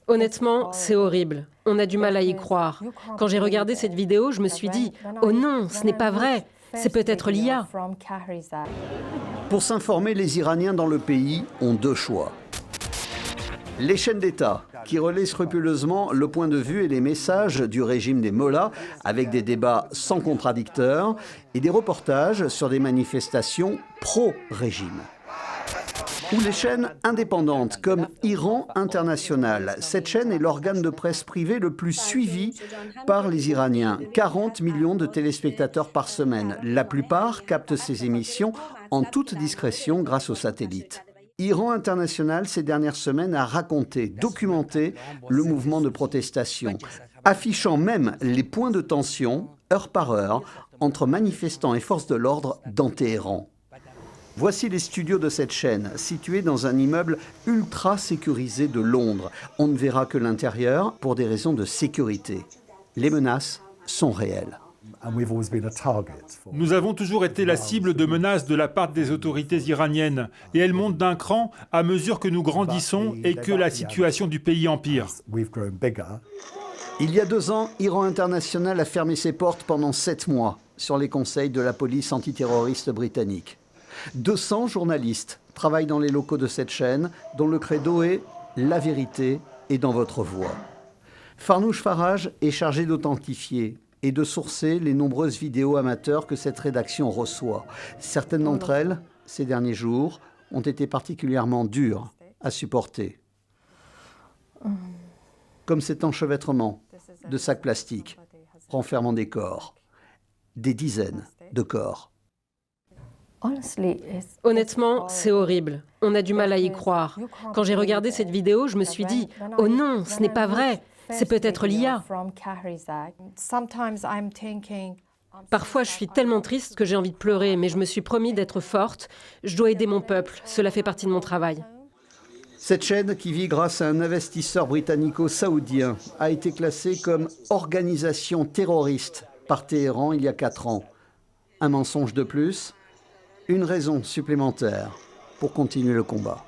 Honnêtement, c'est horrible. On a du mal à y croire. Quand j'ai regardé cette vidéo, je me suis dit « Oh non, ce n'est pas vrai, c'est peut-être l'IA ». Pour s'informer, les Iraniens dans le pays ont deux choix. Les chaînes d'État, qui relaient scrupuleusement le point de vue et les messages du régime des mollahs, avec des débats sans contradicteurs et des reportages sur des manifestations pro-régime. Ou les chaînes indépendantes, comme Iran International. Cette chaîne est l'organe de presse privé le plus suivi par les Iraniens. 40 millions de téléspectateurs par semaine. La plupart captent ces émissions en toute discrétion grâce aux satellites. Iran International, ces dernières semaines, a raconté, documenté le mouvement de protestation, affichant même les points de tension, heure par heure, entre manifestants et forces de l'ordre dans Téhéran. Voici les studios de cette chaîne, situés dans un immeuble ultra sécurisé de Londres. On ne verra que l'intérieur pour des raisons de sécurité. Les menaces sont réelles. Nous avons toujours été la cible de menaces de la part des autorités iraniennes et elles montent d'un cran à mesure que nous grandissons et que la situation du pays empire. Il y a 2 ans, Iran International a fermé ses portes pendant 7 mois sur les conseils de la police antiterroriste britannique. 200 journalistes travaillent dans les locaux de cette chaîne dont le credo est « La vérité est dans votre voix ». Farnoosh Faraj est chargé d'authentifier et de sourcer les nombreuses vidéos amateurs que cette rédaction reçoit. Certaines d'entre elles, ces derniers jours, ont été particulièrement dures à supporter. Comme cet enchevêtrement de sacs plastiques renfermant des corps, des dizaines de corps. Honnêtement, c'est horrible. On a du mal à y croire. Quand j'ai regardé cette vidéo, je me suis dit « Oh non, ce n'est pas vrai, c'est peut-être l'IA ». Parfois, je suis tellement triste que j'ai envie de pleurer, mais je me suis promis d'être forte. Je dois aider mon peuple, cela fait partie de mon travail. Cette chaîne, qui vit grâce à un investisseur britannico-saoudien, a été classée comme organisation terroriste par Téhéran il y a 4 ans. Un mensonge de plus, une raison supplémentaire pour continuer le combat.